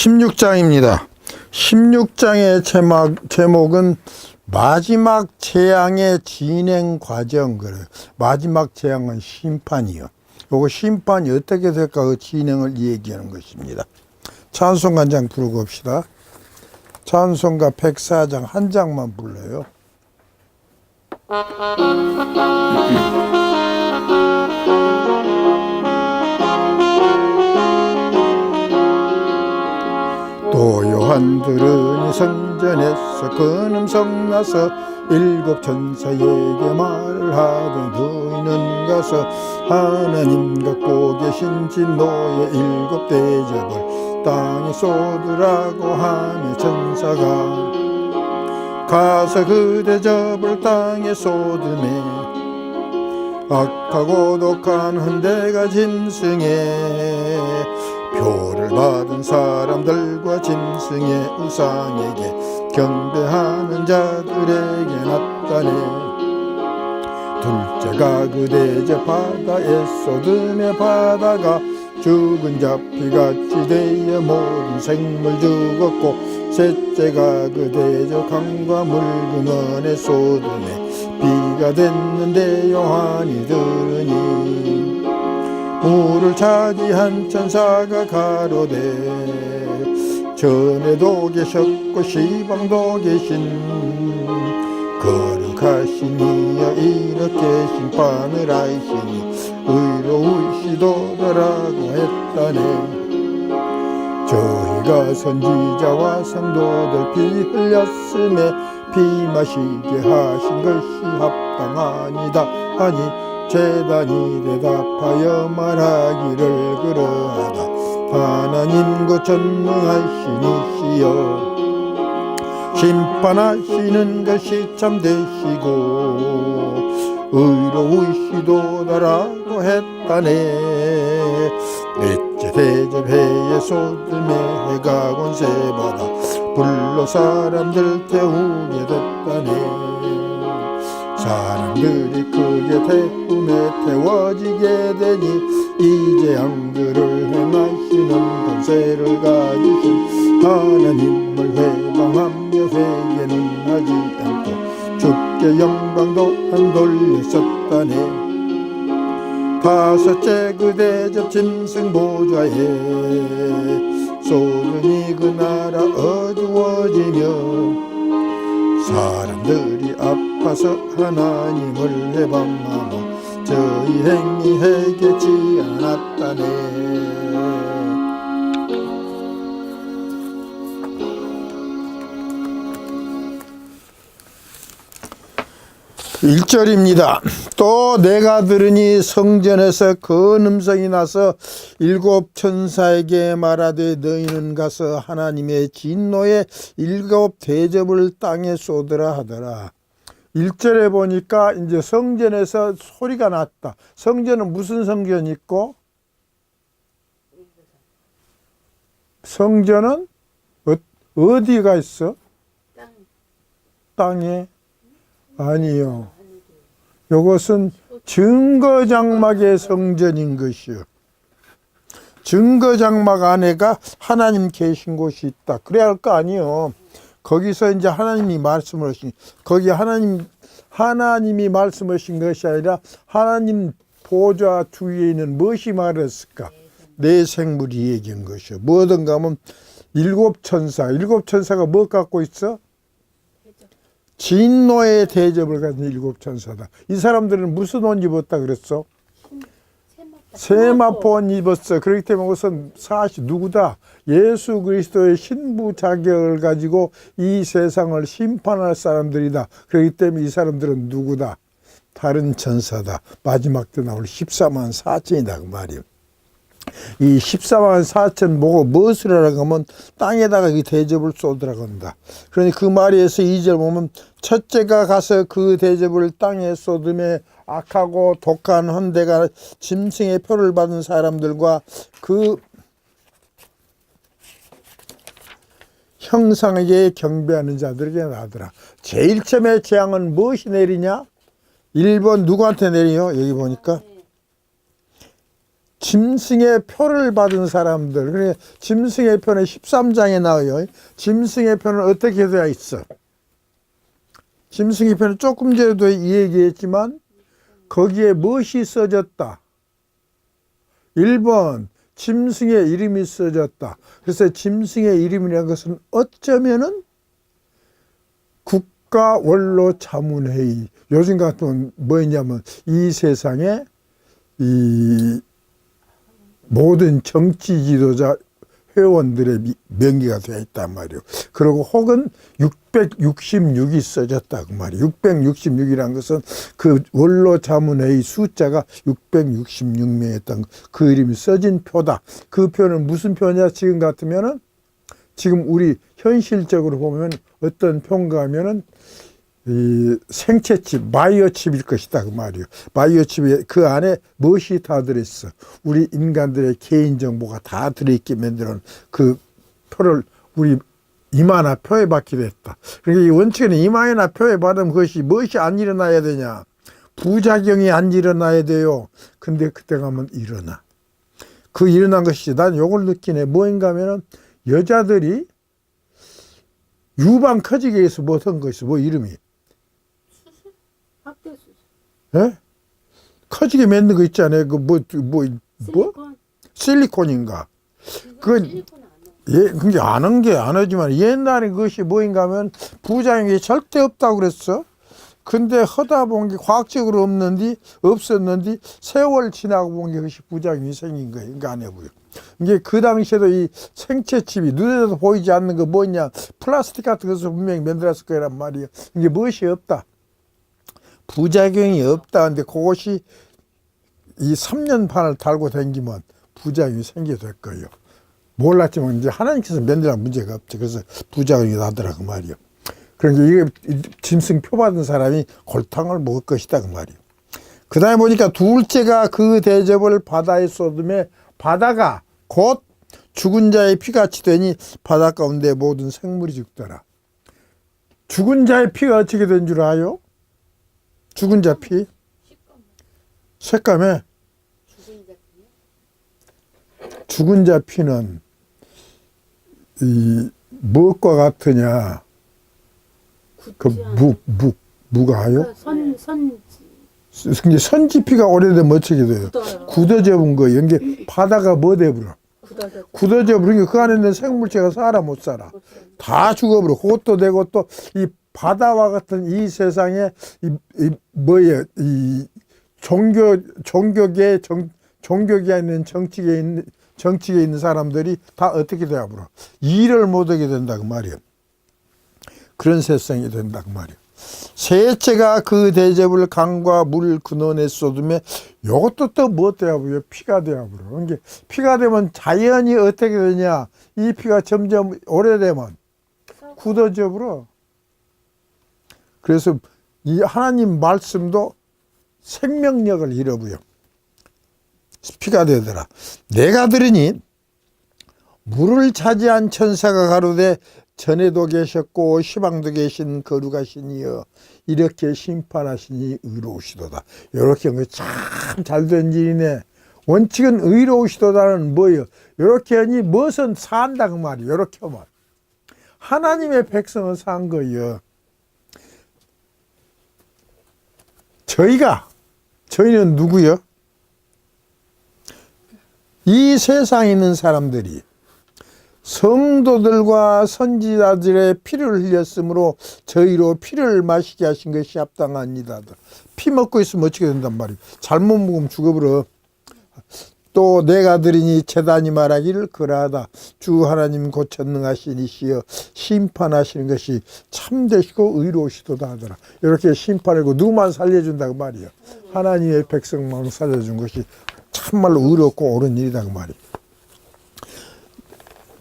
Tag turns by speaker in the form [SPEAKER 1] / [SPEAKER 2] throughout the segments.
[SPEAKER 1] 16장입니다. 16장의 제목은 마지막 재앙의 진행 과정. 그래요. 마지막 재앙은 심판이요. 요거 심판이 어떻게 될까 그 진행을 얘기하는 것입니다. 찬송가 한 장 부르고 봅시다. 찬송가 104장 한 장만 불러요. 또 요한 들으니 성전에서 큰 음성 나서 일곱 천사에게 말을 하되 너희는 가서 하나님 갖고 계신 진노의 일곱 대접을 땅에 쏟으라고 하며 천사가 가서 그 대접을 땅에 쏟으매 악하고 독한 헌대가 짐승에 표를 받은 사람들과 짐승의 우상에게 경배하는 자들에게 나타내 둘째가 그 대접 바다에 쏟음에 바다가 죽은 자 피같이 되어 모든 생물 죽었고 셋째가 그 대접 강과 묽은 원에 쏟음에 비가 됐는데 요한이 들으니 물을 차지한 천사가 가로되 전에도 계셨고 시방도 계신 거룩하신 이여 이렇게 심판을 하시니 의로우시도다라고 했다네. 저희가 선지자와 성도들 피 흘렸음에 피 마시게 하신 것이 합당하니다 하니 제단이 대답하여 말하기를 그러하다. 하나님 그 전능하신 이시여 심판하시는 것이 참되시고 의로우시도다라고 했다네. 넷째 대접해에 쏟음에 해가 권세받아 불로 사람들 태우게 됐다네. 사람들이 크게 태움에 태워지게 되니 이제 양들을 행하시는 권세를 가지신 하나님을 회방하며 회개는 하지 않고 주께 영광도 안 돌렸었다네. 다섯째 그 대접 짐승 보좌에 쏟으니 그 나라 어두워지며 사람들이 아파서 하나님을 해방하며 저희 행위 해결치 않았다네. 1절입니다. 또 내가 들으니 성전에서 큰 음성이 나서 일곱 천사에게 말하되 너희는 가서 하나님의 진노의 일곱 대접을 땅에 쏟으라 하더라. 1절에 보니까 이제 성전에서 소리가 났다. 성전은 무슨 성전이 있고? 성전은 어디가 있어? 땅에? 아니요. 이것은 증거장막의 성전인 것이요. 증거장막 안에가 하나님 계신 곳이 있다. 그래야 할 거 아니요. 거기서 이제 하나님이 말씀을 하신, 거기 하나님이 말씀하신 것이 아니라 하나님 보좌 주위에 있는 무엇이 말했을까? 내 생물이 얘기한 것이요. 뭐든가 하면 일곱 천사가 뭐 갖고 있어? 진노의 대접을 가진 일곱 천사다. 이 사람들은 무슨 옷 입었다 그랬어? 세마포 옷 입었어. 그렇기 때문에 그것은 사실 누구다? 예수 그리스도의 신부 자격을 가지고 이 세상을 심판할 사람들이다. 그렇기 때문에 이 사람들은 누구다? 다른 천사다. 마지막 때 나올 14만 4천이다 그 말이에요. 이 14만 4천 보고 무엇을 하라고 하면 땅에다가 이 대접을 쏟으라고 한다. 그러니 그 말에서 2절 보면 첫째가 가서 그 대접을 땅에 쏟음에 악하고 독한 헌대가 짐승의 표를 받은 사람들과 그 형상에게 경배하는 자들에게 나더라. 제일 처음에 재앙은 무엇이 내리냐? 1번 누구한테 내리요? 여기 보니까 짐승의 표를 받은 사람들. 그래, 짐승의 표는 13장에 나와요. 짐승의 표는 어떻게 되어 있어? 짐승의 표는 조금 전에도 얘기했지만 거기에 무엇이 써졌다? 1번 짐승의 이름이 써졌다. 그래서 짐승의 이름이라는 것은 어쩌면은 국가 원로 자문회의. 요즘 같은 뭐였냐면 이 세상에 이 모든 정치 지도자 회원들의 명기가 되어 있단 말이에요. 그리고 혹은 666이 써졌다 그 말이에요. 666이라는 것은 그 원로 자문회의 숫자가 666명이었던 그 이름이 써진 표다. 그 표는 무슨 표냐? 지금 같으면은 지금 우리 현실적으로 보면 어떤 표인가 하면은 이 생체칩, 마이어칩일 것이다 그 말이에요. 마이어칩에 그 안에 무엇이 다 들어있어? 우리 인간들의 개인정보가 다 들어있게 만드는 그 표를 우리 이마나 표에 받게 됐다. 그러니까 이 원칙은 이마나 표에 받으면 그것이 무엇이 안 일어나야 되냐? 부작용이 안 일어나야 돼요. 근데 그때 가면 일어나. 그 일어난 것이 난 요걸 느끼네. 뭐인가 하면은 여자들이 유방 커지게 해서 못한 것이 뭐 이름이? 예? 커지게 맺는 거 있잖아요. 그 실리콘인가? 그건 그게 안 한 게 안 하지만 옛날에 그것이 뭐인가 하면 부작용이 절대 없다고 그랬어. 근데 하다 본 게 과학적으로 없었는데 세월 지나고 본 게 그것이 부작용이 생긴 거예요. 그러니까 안 해보여. 이게 그 당시에도 이 생체칩이 눈에도 보이지 않는 거 뭐냐? 플라스틱 같은 것을 분명히 만들었을 거란 말이에요. 이게 무엇이 없다. 부작용이 없다. 근데 그것이 이 3년판을 달고 다니면 부작용이 생기게 될 거예요. 몰랐지만 이제 하나님께서 만들면 문제가 없죠. 그래서 부작용이 나더라고 말이에요. 그러니까 이게 짐승 표 받은 사람이 골탕을 먹을 것이다 그 말이에요. 그 다음에 보니까 둘째가 그 대접을 바다에 쏟음에 바다가 곧 죽은 자의 피같이 되니 바다 가운데 모든 생물이 죽더라. 죽은 자의 피가 어떻게 된 줄 아요? 죽은 자 피? 색감에 죽은 자 피는 이 무엇과 같으냐? 그 무가요? 선지피가 오래되면 어떻게 돼요? 굳어져 본 거예요. 이게 바다가 뭐 돼버려? 굳어져 버리니까 그 안에 있는 생물체가 살아 못 살아? 다 죽어버려. 그것도 되고 또 이 바다와 같은 이 세상에 이 종교계에 있는 정치계에 있는 사람들이 다 어떻게 되어버려? 일을 못하게 된다 그 말이에요. 그런 세상이 된다 그 말이에요. 셋째가 그 대접을 강과 물 근원에 쏟으며 이것도 또 무엇 되어버려? 피가 되어버려. 그러니까 피가 되면 자연이 어떻게 되냐? 이 피가 점점 오래되면 굳어져 버려. 그래서 이 하나님 말씀도 생명력을 잃어버려. 피가 되더라. 내가 들으니 물을 차지한 천사가 가로되 전에도 계셨고 시방도 계신 거룩하시니여 이렇게 심판하시니 의로우시도다. 이렇게 참 잘된 일이네. 원칙은 의로우시도다는 뭐예요? 이렇게 하니 무엇은 산다 그 말이에요. 이렇게 하면 하나님의 백성은 산 거예요. 저희는 누구요? 이 세상에 있는 사람들이 성도들과 선지자들의 피를 흘렸으므로 저희로 피를 마시게 하신 것이 합당합니다. 피 먹고 있으면 어떻게 된단 말이에요? 잘못 먹으면 죽어버려. 또 내가 들으니 제단이 말하기를 그러하다. 주 하나님 곧 전능하신 이시여 심판하시는 것이 참되시고 의로우시도다 하더라. 이렇게 심판하고 누구만 살려준다 그 말이에요. 하나님의 백성만 살려준 것이 참말로 의롭고 옳은 일이다 그 말이에요.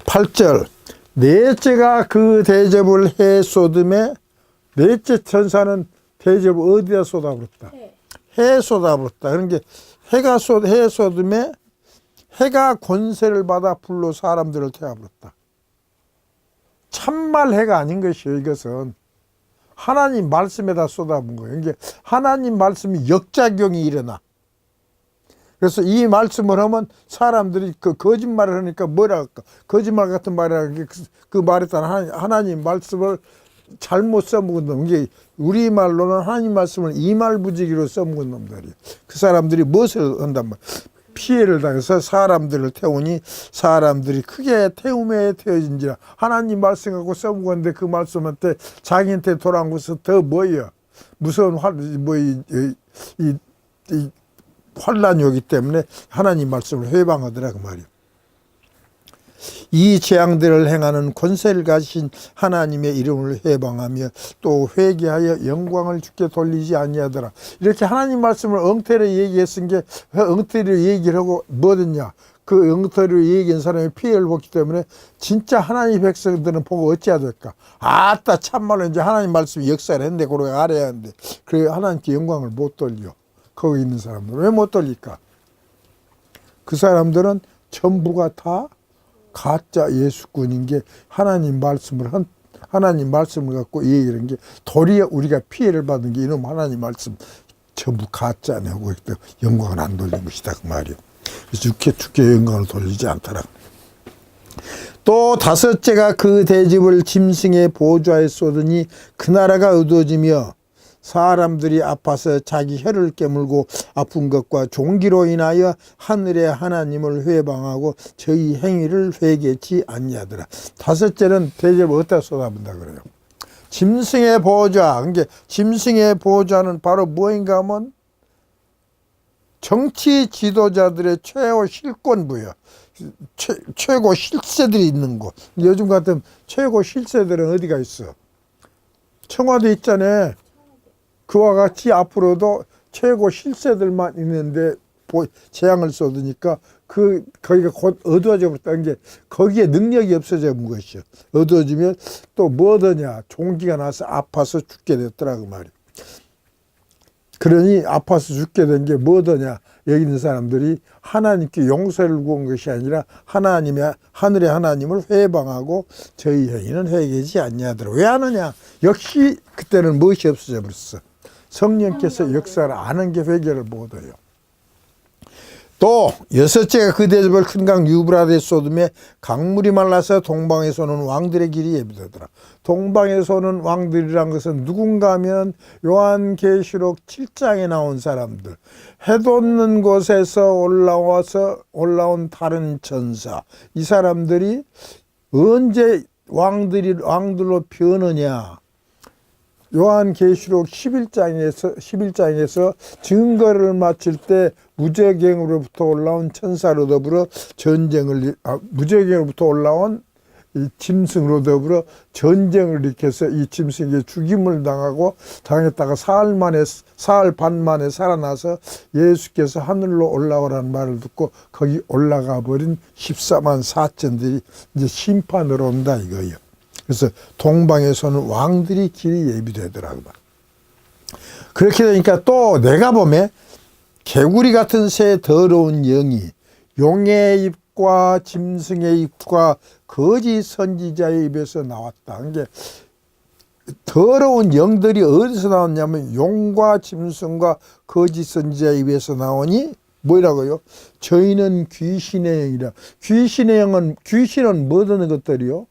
[SPEAKER 1] 8절 넷째가 그 대접을 해 쏟음에 넷째 천사는 대접을 어디다 쏟아버렸다? 해 쏟아버렸다. 그런 게 해 쏟음에 해가 권세를 받아 불로 사람들을 태워버렸다. 참말 해가 아닌 것이에요. 이것은 하나님 말씀에다 쏟아본 거예요. 이게 하나님 말씀이 역작용이 일어나. 그래서 이 말씀을 하면 사람들이 그 거짓말을 하니까 뭐라 할까? 거짓말 같은 말이라 그 말에 따라 하나님 말씀을 잘못 써먹은 놈. 이게 우리말로는 하나님 말씀을 이말부지기로 써먹은 놈들이에요. 그 사람들이 무엇을 한단 말이에요? 피해를 당해서 사람들을 태우니 사람들이 크게 태움에 태워진지라. 하나님 말씀 갖고 써먹었는데 그 말씀한테 자기한테 돌아온 것은 더 뭐예요? 무서운 환란이 오기 때문에 하나님 말씀을 회방하더라 그 말이에요. 이 재앙들을 행하는 권세를 가지신 하나님의 이름을 회방하며 또 회개하여 영광을 주께 돌리지 아니하더라. 이렇게 하나님 말씀을 엉터리로 얘기했은 게 엉터리로 얘기를 하고 뭐든냐. 그 엉터리로 얘기한 사람이 피해를 보기 때문에 진짜 하나님 백성들은 보고 어찌해야 될까. 아따 참말로 이제 하나님 말씀이 역사를 했는데 그러고 알아야 하는데 그래 하나님께 영광을 못 돌려. 거기 있는 사람들은 왜 못 돌릴까? 그 사람들은 전부가 다 가짜 예수꾼인 게 하나님 말씀을 갖고 얘기를 한 게 도리어 우리가 피해를 받은 게 이놈 하나님 말씀 전부 가짜네 하고 영광을 안 돌린 것이다 그 말이요. 그래서 주께 영광을 돌리지 않더라. 또 다섯째가 그 대집을 짐승의 보좌에 쏟으니 그 나라가 어두워지며 사람들이 아파서 자기 혀를 깨물고 아픈 것과 종기로 인하여 하늘의 하나님을 회방하고 저희 행위를 회개치 아니하더라. 다섯째는 대접을 어디다 쏟아본다 그래요? 짐승의 보좌. 그러니까 짐승의 보좌는 바로 뭐인가 하면 정치 지도자들의 최고 실권부예요. 최고 실세들이 있는 곳. 요즘 같은 최고 실세들은 어디가 있어? 청와대 있잖아요. 그와 같이 앞으로도 최고 실세들만 있는데 재앙을 쏟으니까 거기가 곧 어두워져 버렸다는 게 거기에 능력이 없어져 본 것이요. 어두워지면 또 뭐더냐? 종기가 나서 아파서 죽게 됐더라 그 말이에요. 그러니 아파서 죽게 된 게 뭐더냐? 여기 있는 사람들이 하나님께 용서를 구한 것이 아니라 하늘의 하나님을 회방하고 저희 행위는 회개하지 아니하더라. 왜 하느냐? 역시 그때는 무엇이 없어져 버렸어. 성령께서 역사를 아는 게 회개를 못해요. 또 여섯째가 그 대접을 큰 강 유브라데 쏟음에 강물이 말라서 동방에서는 왕들의 길이 예비되더라. 동방에서는 왕들이란 것은 누군가 하면 요한계시록 7장에 나온 사람들, 해돋는 곳에서 올라온 다른 천사, 이 사람들이 언제 왕들로 변하냐. 요한계시록 11장에서 증거를 마칠 때 무저갱으로부터 올라온 천사로 더불어 무저갱으로부터 올라온 이 짐승으로 더불어 전쟁을 일으켜서 이 짐승에게 죽임을 당했다가 사흘 반 만에 살아나서 예수께서 하늘로 올라오라는 말을 듣고 거기 올라가 버린 14만 4천들이 이제 심판으로 온다 이거예요. 그래서 동방에서는 왕들이 길이 예비되더라고요. 그렇게 되니까 또 내가 보면 개구리 같은 새 더러운 영이 용의 입과 짐승의 입과 거짓 선지자의 입에서 나왔다. 그게 더러운 영들이 어디서 나왔냐면 용과 짐승과 거짓 선지자의 입에서 나오니 뭐라고요? 저희는 귀신의 영이라. 귀신은 뭐 하는 것들이요?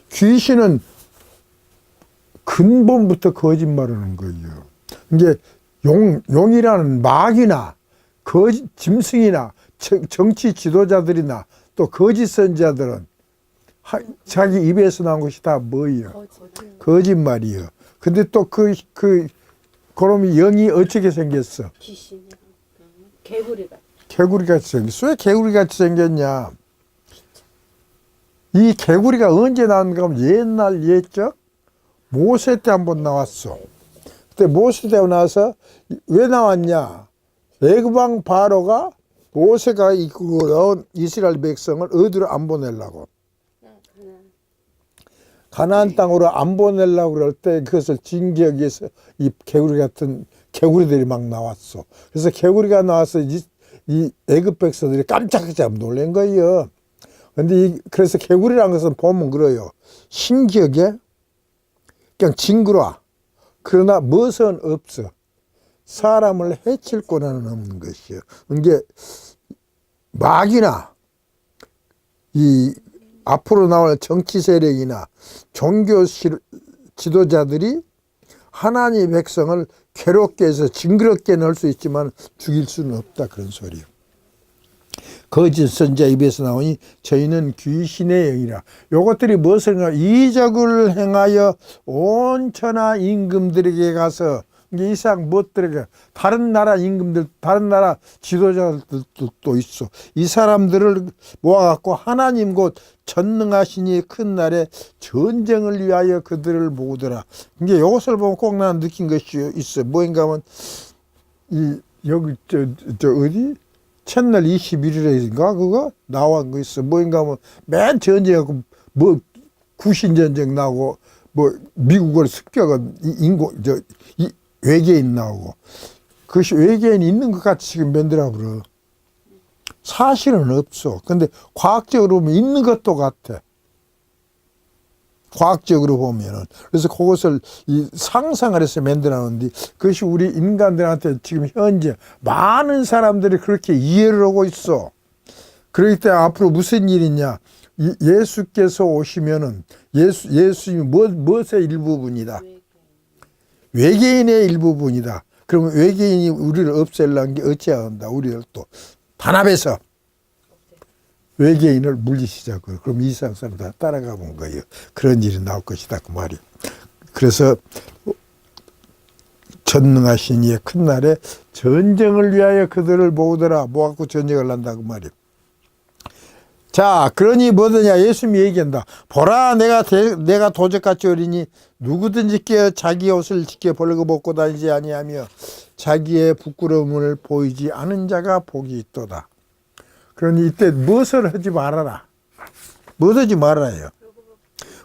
[SPEAKER 1] 귀신은 근본부터 거짓말하는 거예요. 이게 용이라는 마귀나 짐승이나 정치 지도자들이나 또 거짓 선지자들은 자기 입에서 나온 것이 다 뭐예요? 거짓말이에요. 근데 또 그놈이 영이 어떻게 생겼어? 개구리같이 생겼어. 왜 개구리같이 생겼냐? 이 개구리가 언제 나왔는가 하면 옛날 옛적 모세 때 한번 나왔어. 그때 모세 때 나와서 왜 나왔냐? 애굽왕 바로가 모세가 이끌고 나온 이스라엘 백성을 어디로 안 보내려고. 가나안 땅으로 안 보내려고 그럴 때 그것을 징계하기 위해서 이 개구리들이 막 나왔어. 그래서 개구리가 나와서 이 애굽 백성들이 깜짝깜짝 놀란 거예요. 근데 그래서 개구리라는 것은 보면 그래요. 신기하게 그냥 징그러워. 그러나 무엇은 없어. 사람을 해칠 권한은 없는 것이요. 이게 마귀나 이 앞으로 나올 정치 세력이나 종교 지도자들이 하나님의 백성을 괴롭게 해서 징그럽게 넣을 수 있지만 죽일 수는 없다, 그런 소리요. 거짓 선자 입에서 나오니 저희는 귀신의 영이라. 요것들이 무엇을 행하여 이적을 행하여 온 천하 임금들에게 가서, 이상 무엇들에게, 다른 나라 임금들, 다른 나라 지도자들도 있어. 이 사람들을 모아갖고 하나님 곧 전능하시니 큰 날에 전쟁을 위하여 그들을 모으더라. 이게 이것을 보면 꼭 나는 느낀 것이 있어. 뭐인가 하면 여기 어디 채널 21일인가 그거 나온 거 있어. 뭐인가 하면 맨 전쟁하고 뭐 구신 전쟁 나오고 뭐 미국을 습격한 외계인 나오고, 그것이 외계인이 있는 것 같이 지금 만들어 버려. 사실은 없어. 근데 과학적으로 보면 있는 것도 같아. 과학적으로 보면은. 그래서 그것을 상상을 해서 만들어놨는데, 그것이 우리 인간들한테 지금 현재 많은 사람들이 그렇게 이해를 하고 있어. 그렇기 때문에 앞으로 무슨 일이냐. 예수께서 오시면은 예수님이 무엇의 일부분이다. 외계인의 일부분이다. 그러면 외계인이 우리를 없애려는 게 어찌한다. 우리를 또 단합해서 외계인을 물리시자고요. 그럼 이 세상 사람 다 따라가 본 거예요. 그런 일이 나올 것이다, 그 말이. 그래서 전능하신 이의 큰 날에 전쟁을 위하여 그들을 모으더라. 모아갖고 전쟁을 한다, 그 말이에요. 자, 그러니 뭐더냐. 예수님이 얘기한다. 보라, 내가 도적같이 어리니 누구든지 깨어 자기 옷을 지켜 벌거 벗고 다니지 아니하며 자기의 부끄러움을 보이지 않은 자가 복이 있도다. 그러니 이때 무엇을 하지 말아라. 무엇 하지 말아요.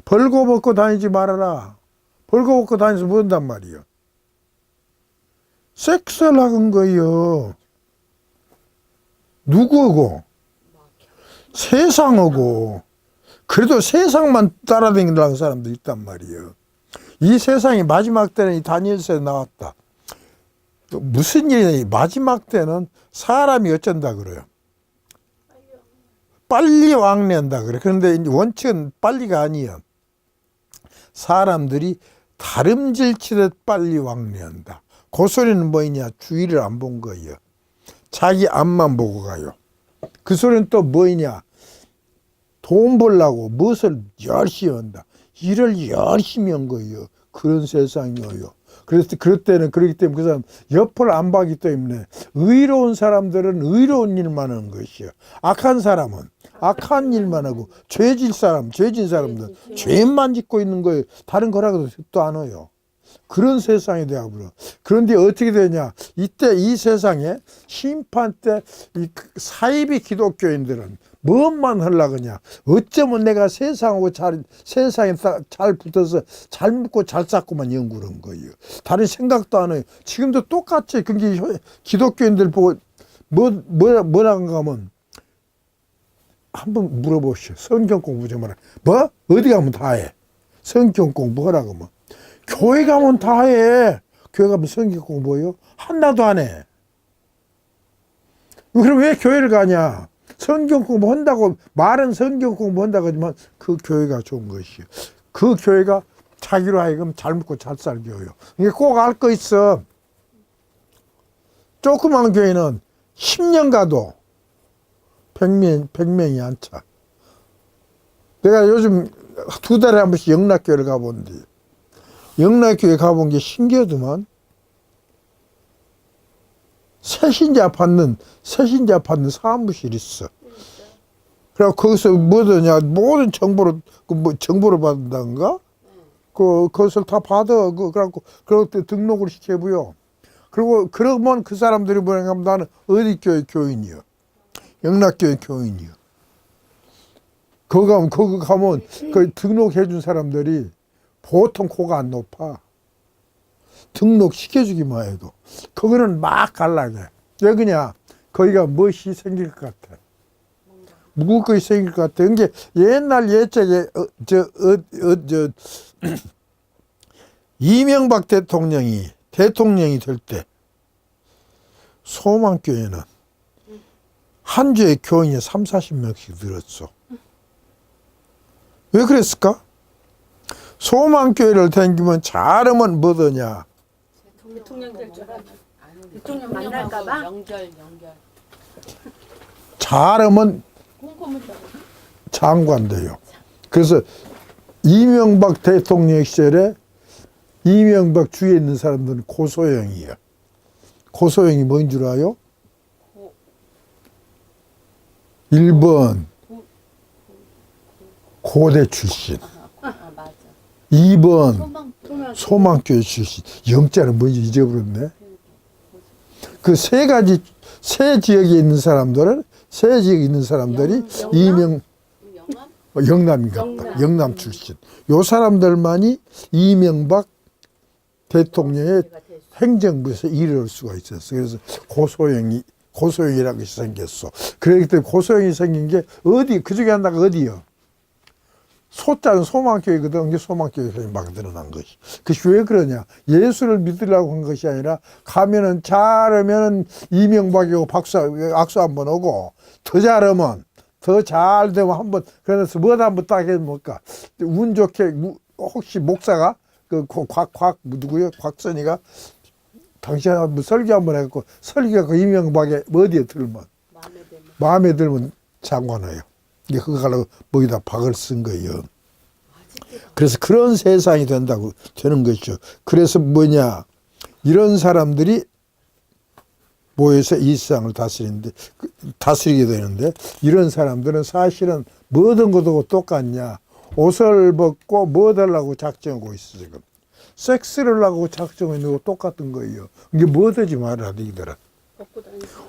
[SPEAKER 1] 벌거 벗고 다니지 말아라. 벌거 벗고 다니면서 뭐 한단 말이요. 섹스를 하는 거예요. 누구하고? 세상하고. 그래도 세상만 따라다니는 사람도 있단 말이에요. 이 세상이 마지막 때는 이 다니엘서에 나왔다. 무슨 일이냐. 마지막 때는 사람이 어쩐다 그래요. 빨리 왕래한다 그래. 그런데 원칙은 빨리가 아니에요. 사람들이 다름질치듯 빨리 왕래한다. 그 소리는 뭐냐. 주의를 안 본 거예요. 자기 앞만 보고 가요. 그 소리는 또 뭐냐. 돈 벌려고 무엇을 열심히 한다. 일을 열심히 한 거예요. 그런 세상이에요. 그래서 그럴 때는 그렇기 때문에 그 사람 옆을 안 봐기 때문에 의로운 사람들은 의로운 일만 하는 것이요. 악한 사람은 악한 일만 하고 죄진 사람들 죄만 짓고 있는 거예요. 다른 거라고도 듣도 않아요. 그런 세상이 되어버려. 그런데 어떻게 되냐. 이때 이 세상에 심판 때 이 사이비 기독교인들은 무엇만 하려고 하냐. 어쩌면 내가 세상에 잘 붙어서 잘 묻고 잘 쌓고만 연구를 한 거예요. 다른 생각도 안 해요. 지금도 똑같이 그게 기독교인들 보고 뭐라고 하면 한번 물어보시오. 성경 공부 좀 하라. 뭐? 어디 가면 다 해. 성경 공부하라고 하면. 교회 가면 다 해. 교회 가면 성경 공부해요? 하나도 안 해. 그럼 왜 교회를 가냐? 성경 공부한다고, 말은 성경 공부한다고 하지만 그 교회가 좋은 것이요. 그 교회가 자기로 하여금 잘 먹고 잘 살게 해요. 이게 꼭 알 거 있어. 조그만 교회는 10년 가도 100명이 안 차. 내가 요즘 2달에 한 번씩 영락교회를 가보는데, 영락교회 가본 게 신기하더만. 새신자 받는 사무실이 있어. 그래서 거기서 뭐더냐, 모든 정보를 받는다는가? 그것을 다 받아. 그래갖고, 그럴 때 등록을 시켜보여. 그리고, 그러면 그 사람들이 뭐냐 하면 나는 어디 교회 교인이요. 영락교회 교인이요. 거기 가면 그 등록해준 사람들이 보통 코가 안 높아. 등록시켜주기만 해도. 거기는 막 갈라게. 왜 그냐? 거기가 멋이 생길 것 같아. 묵을 것이 생길 것 같아. 그게 옛날 옛적에, 이명박 대통령이 될 때 소망교회는 한 주에 교인이 3, 40명씩 늘었어. 왜 그랬을까? 소망교회를 다니면 잘하면 뭐더냐?
[SPEAKER 2] 대통령 될 줄 알았네. 대통령 만날까봐?
[SPEAKER 3] 연결.
[SPEAKER 1] 잘하면 장관 돼요. 그래서 이명박 대통령 시절에 이명박 주위에 있는 사람들은 고소영이에요. 고소영이 뭔 줄 알아요? 1번 고대 출신,
[SPEAKER 3] 맞아.
[SPEAKER 1] 2번 소망교회 출신. 영자는 뭔지 잊어버렸네. 그 세 가지, 세 지역에 있는 사람들은, 세 지역에 있는 사람들이 영남인가 보다. 영남 출신. 요 사람들만이 이명박 대통령의 행정부에서 일을 할 수가 있었어. 그래서 고소영이라고 생겼어. 그렇기 때문에 고소영이 생긴 게 어디, 그 중에 하나가 어디요? 소자는 소망교회거든. 이게 소망교회에서 막 드러난 것이. 그것이 왜 그러냐? 예수를 믿으려고 한 것이 아니라 가면은 잘하면 이명박이고 악수 한번 오고 더 잘하면 더 잘 되면 한번 그래서 뭐다 한번 딱 해서 뭘까? 운 좋게 혹시 목사가 누구요? 곽선이가 당신 한번 설교 한번 해갖고 설교가 그 이명박에 어디에 들면 마음에 들면 장관해요. 이게 그거 가지고 거기다 박을 쓴 거예요. 그래서 그런 세상이 되는 것이죠. 그래서 뭐냐, 이런 사람들이 모여서 이 세상을 다스리게 되는데, 이런 사람들은 사실은 뭐든 것도 똑같냐, 옷을 벗고 뭐 달라고 작정하고 있어. 지금 섹스를 하고 작정하는 거 똑같은 거예요. 이게 뭐 되지 말아라, 너희들아.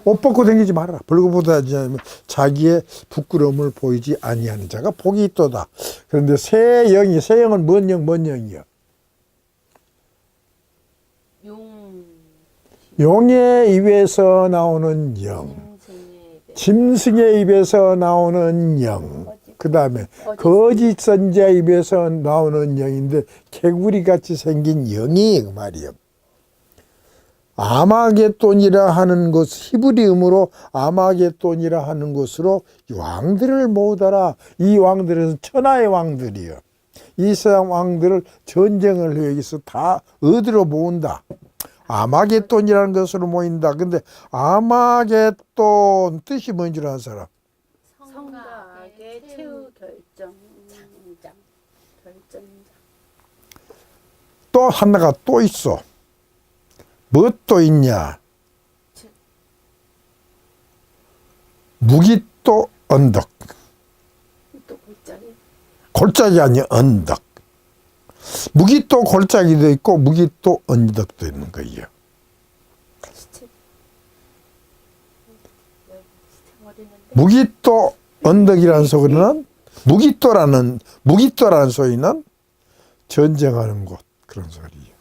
[SPEAKER 1] 옷 벗고 다니지 말아라. 벌거벗어 다니지 않으면 자기의 부끄러움을 보이지 아니하는 자가 복이 있도다. 그런데 새 영은 뭔 영이요? 용의 입에서 나오는 영, 짐승의 입에서 나오는 영, 그 다음에 거짓 선지자 입에서 나오는 영인데 개구리같이 생긴 영이 그 말이에요. 아마겟돈이라 하는 곳, 히브리음으로 아마겟돈이라 하는 곳으로 왕들을 모으더라. 이 왕들은 천하의 왕들이요. 이 세상 왕들을 전쟁을 여기서 다 어디로 모은다. 아마겟돈이라는 것으로 모인다. 근데 아마겟돈 뜻이 뭔 줄 아는 사람?
[SPEAKER 2] 성각의 최후 결정장.
[SPEAKER 1] 또 하나가 또 있어. 뭣도 있냐? 무기또 언덕. 골짜기 아니 언덕. 무기또 골짜기도 있고 무기또 언덕도 있는 거예요. 무기또 언덕이라는 소리는 무기또라는 소리는 전쟁하는 곳 그런 소리예요.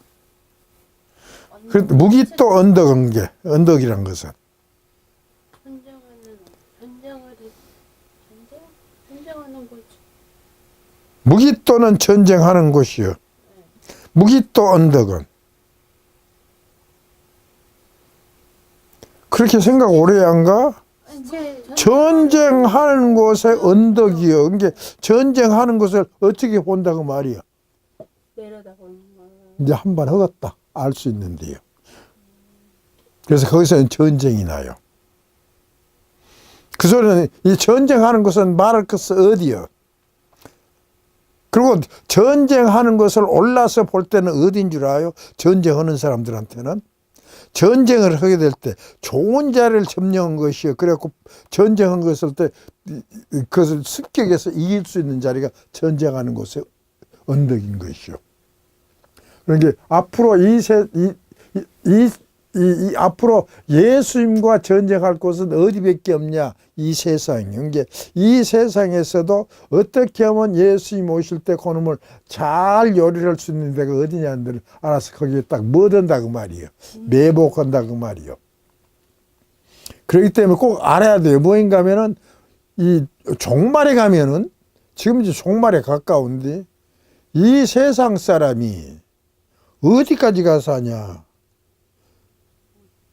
[SPEAKER 1] 무기또 언덕이란 것은
[SPEAKER 2] 전쟁하는 거지.
[SPEAKER 1] 무기또는 전쟁하는 곳이요. 무기또 언덕은 그렇게 생각 오래 한가? 전쟁하는 곳의 언덕이요. 그러니까 전쟁하는 곳을 어떻게 본다고 말이야.
[SPEAKER 2] 내려다보는 거.
[SPEAKER 1] 이제 한번 허갔다 알 수 있는데요. 그래서 거기서는 전쟁이 나요. 그 소리는 이 전쟁하는 것은 말할 것은 어디요? 그리고 전쟁하는 것을 올라서 볼 때는 어딘 줄 알아요? 전쟁하는 사람들한테는 전쟁을 하게 될 때 좋은 자리를 점령한 것이요. 그래갖고 전쟁한 것을 때 그것을 습격해서 이길 수 있는 자리가 전쟁하는 곳의 언덕인 것이요. 그러니까 앞으로 앞으로 예수님과 전쟁할 곳은 어디밖에 없냐? 이 세상이. 그러니까 이 세상에서도 어떻게 하면 예수님 오실 때 그놈을 잘 요리를 할 수 있는 데가 어디냐는 알아서 거기에 딱 뭐든다고 말이에요. 매복한다고 말이에요. 그렇기 때문에 꼭 알아야 돼요. 뭐인가 하면은 이 종말에 가면은 지금 이제 종말에 가까운데 이 세상 사람이 어디까지 가서 사냐?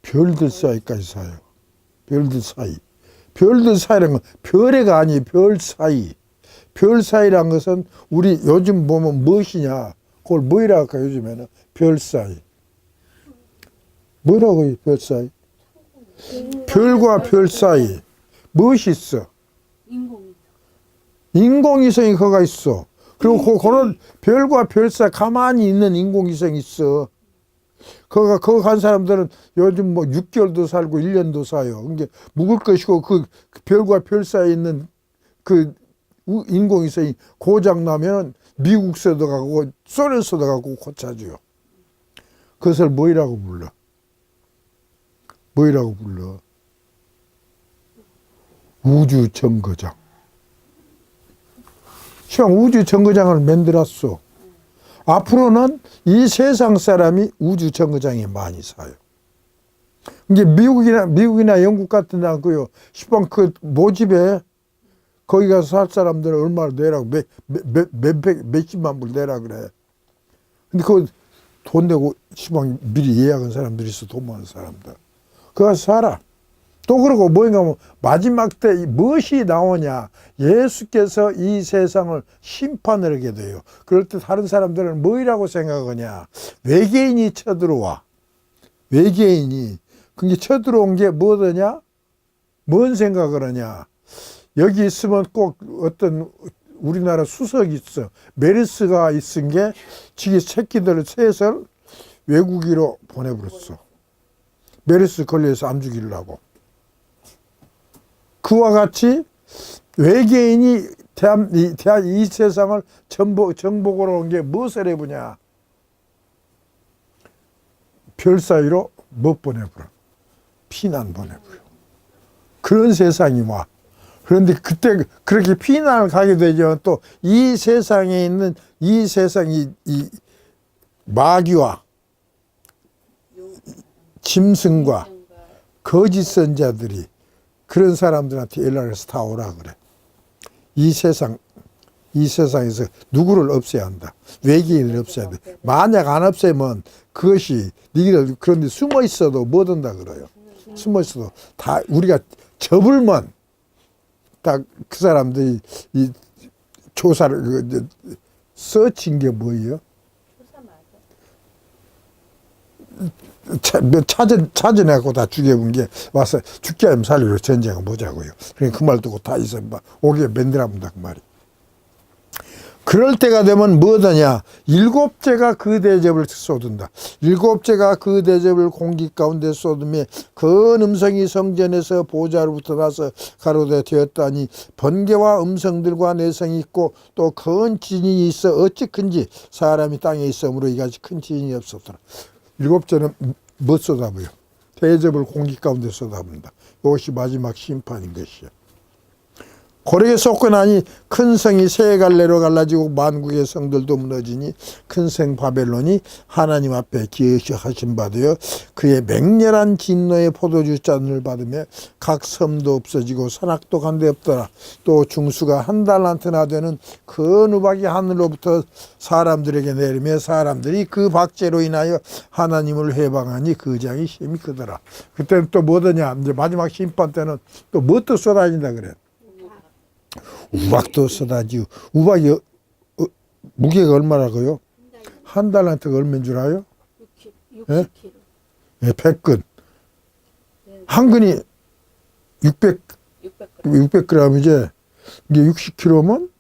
[SPEAKER 1] 별들 사이까지 사요. 별들 사이. 별들 사이라는 건 별애가 아니에요. 별 사이. 별 사이란 것은 우리 요즘 보면 무엇이냐? 그걸 뭐이라 할까 요즘에는? 별 사이. 뭐라고 해요? 별 사이? 별과 별 사이. 무엇이 있어? 인공위성이 거가 있어. 그리고 그런 별과 별 사이 가만히 있는 인공위성이 있어. 거기 간 사람들은 요즘 뭐 6개월도 살고 1년도 사요. 그게 묵을 것이고 그 별과 별 사이에 있는 그 인공위성이 고장 나면 미국서도 가고 소련서도 가고 고쳐줘요. 그것을 뭐이라고 불러? 뭐이라고 불러? 우주 정거장. 시방 우주 정거장을 만들었어. 앞으로는 이 세상 사람이 우주 정거장에 많이 사요. 이게 미국이나 영국 같은 데 않고요. 시방 그 모집에 거기 가서 살 사람들은 얼마나 내라고 몇십만 불 내라 그래. 근데 그거 돈 내고 시방 미리 예약한 사람들이 있어. 돈 많은 사람들. 그거 가서 살아. 또 그러고 뭐인가 하면 마지막 때 무엇이 나오냐. 예수께서 이 세상을 심판을 하게 돼요. 그럴 때 다른 사람들은 뭐이라고 생각하냐. 외계인이 쳐들어와. 외계인이. 그게 쳐들어온 게 뭐더냐? 뭔 생각을 하냐. 여기 있으면 꼭 어떤 우리나라 수석이 있어. 메르스가 있은 게 지기 새끼들을 셋을 외국으로 보내버렸어. 메르스 걸려서 안 죽이려고. 그와 같이 외계인이 이 세상을 정복으로 온 게 무엇을 해보냐. 별 사이로 못 보내버려. 피난 보내버려. 그런 세상이 와. 그런데 그때 그렇게 피난을 가게 되죠. 또 이 세상에 있는 이 마귀와 짐승과 거짓 선자들이 그런 사람들한테 연락을 해서 다 오라 그래. 이 세상에서 누구를 없애야 한다. 외계인을 없애야 돼. 만약 안 없애면 그것이 니들 그런데 숨어 있어도 못 온다 그래요. 숨어 있어도 다 우리가 접을만 딱 그 사람들이 이 조사를 서친 게 뭐예요? 찾아내고 다 죽여본 게 와서 죽게 하면 살리로 전쟁을 보자고요. 그러니까 그 말 듣고 다 있어. 오게 맨들합니다. 그 말이. 그럴 때가 되면 뭐더냐. 일곱째가 그 대접을 쏟은다. 일곱째가 그 대접을 공기 가운데 쏟으며 그 음성이 성전에서 보좌로부터 나서 가로되 되었다니 번개와 음성들과 내성이 있고 또 큰 지진이 있어 어찌 큰지 사람이 땅에 있으므로 이같이 큰 지진이 없었더라. 일곱째는 뭐 쏟아부요? 대접을 공기 가운데 쏟아분다. 이것이 마지막 심판인 것이요. 고래에 쏟고 나니 큰 성이 세 갈래로 갈라지고 만국의 성들도 무너지니 큰 성 바벨론이 하나님 앞에 기억하신 바 되어 그의 맹렬한 진노의 포도주 잔을 받으며 각 섬도 없어지고 산악도 간데 없더라. 또 중수가 한 달란트나 되는 큰 우박이 하늘로부터 사람들에게 내리며 사람들이 그 박제로 인하여 하나님을 해방하니 그 장이 힘이 크더라. 그때는 또 뭐더냐. 이제 마지막 심판 때는 또 뭣도 쏟아진다 그래. 우박도 쏟아지고. 우박이 무게가 얼마라고요? 한 달란트가 얼마인 줄 알아요?
[SPEAKER 2] 60kg.
[SPEAKER 1] 예, 100근. 한 근이 600g이지. 이게 60kg면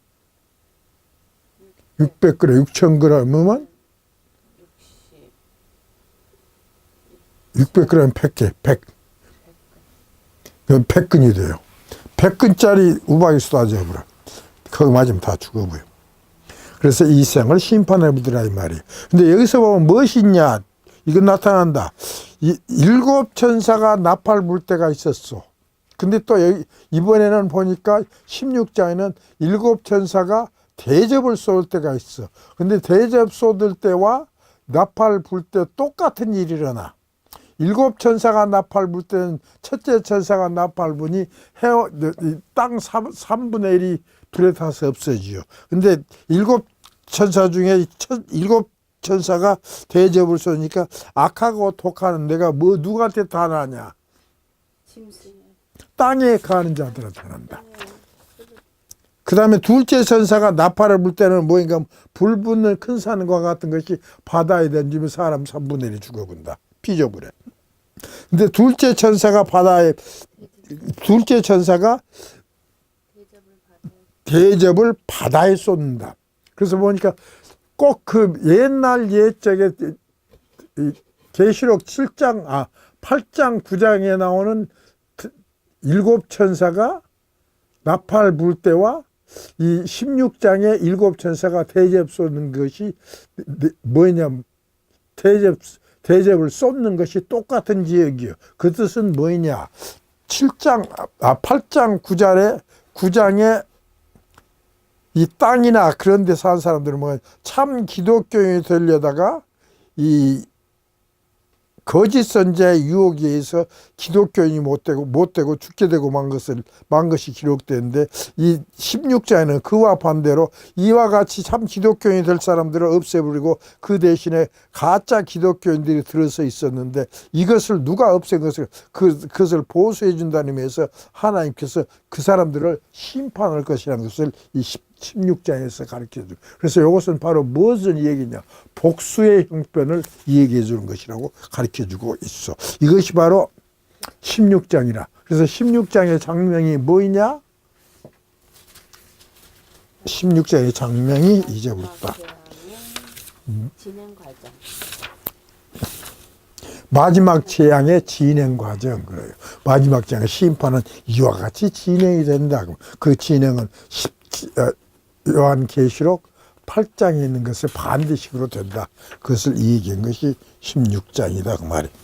[SPEAKER 1] 600g, 6,000g이면 600g 100개, 100. 100근이 돼요. 100근짜리 우박이 쏟아져 버려. 거기 맞으면 다 죽어버려. 그래서 이 생을 심판해보더라 이 말이에요. 근데 여기서 보면 무엇이 있냐. 이건 나타난다. 일곱 천사가 나팔 불 때가 있었어. 근데 또 이번에는 보니까 16장에는 일곱 천사가 대접을 쏠 때가 있어. 근데 대접 쏟을 때와 나팔 불 때 똑같은 일이 일어나. 일곱 천사가 나팔 불 때는 첫째 천사가 나팔 부니 땅 3분의 1이 불에 타서 없어지요. 근데 일곱 천사 중에 일곱 천사가 대접을 쏘니까 악하고 독하는 내가 뭐 누구한테 다나냐?
[SPEAKER 2] 짐승.
[SPEAKER 1] 땅에 가는 자들한테 난다. 그 다음에 둘째 천사가 나팔을 불 때는 뭐인가 불붙는 큰 산과 같은 것이 바다에 던지면 사람 3분의 1이 죽어본다. 피조물에. 근데 둘째 천사가 대접을 바다에 쏟는다. 그래서 보니까 꼭 그 옛날 옛적에 계시록 8장 9장에 나오는 7천사가 나팔 불 때와 이 16장의 7천사가 대접 쏟는 것이 뭐냐면 대접을 쏟는 것이 똑같은 지역이요. 그 뜻은 뭐냐? 8장 9장에 이 땅이나 그런 데 사는 사람들은 뭐 참 기독교인이 되려다가 이 거짓 선자의 유혹에 의해서 기독교인이 못 되고 죽게 되고 만 것이 기록되는데 이 16장에는 그와 반대로 이와 같이 참 기독교인이 될 사람들을 없애버리고 그 대신에 가짜 기독교인들이 들어서 있었는데 이것을 누가 없앤 것을 그것을 보수해 준다는 의미에서 하나님께서 그 사람들을 심판할 것이라는 것을 이 16장에서 가르쳐주고 그래서 이것은 바로 무슨 얘기냐 복수의 형편을 얘기해 주는 것이라고 가르쳐주고 있어. 이것이 바로 16장이라. 그래서 16장의 장면이 뭐이냐? 16장의 장면이 이제부터
[SPEAKER 2] 진행 과정.
[SPEAKER 1] 마지막 재앙의 진행 과정 그래요. 마지막 재앙의 심판은 이와 같이 진행이 된다. 그 진행은 요한계시록 8장에 있는 것을 반대식으로 된다. 그것을 얘기한 것이 16장이다 그 말이에요.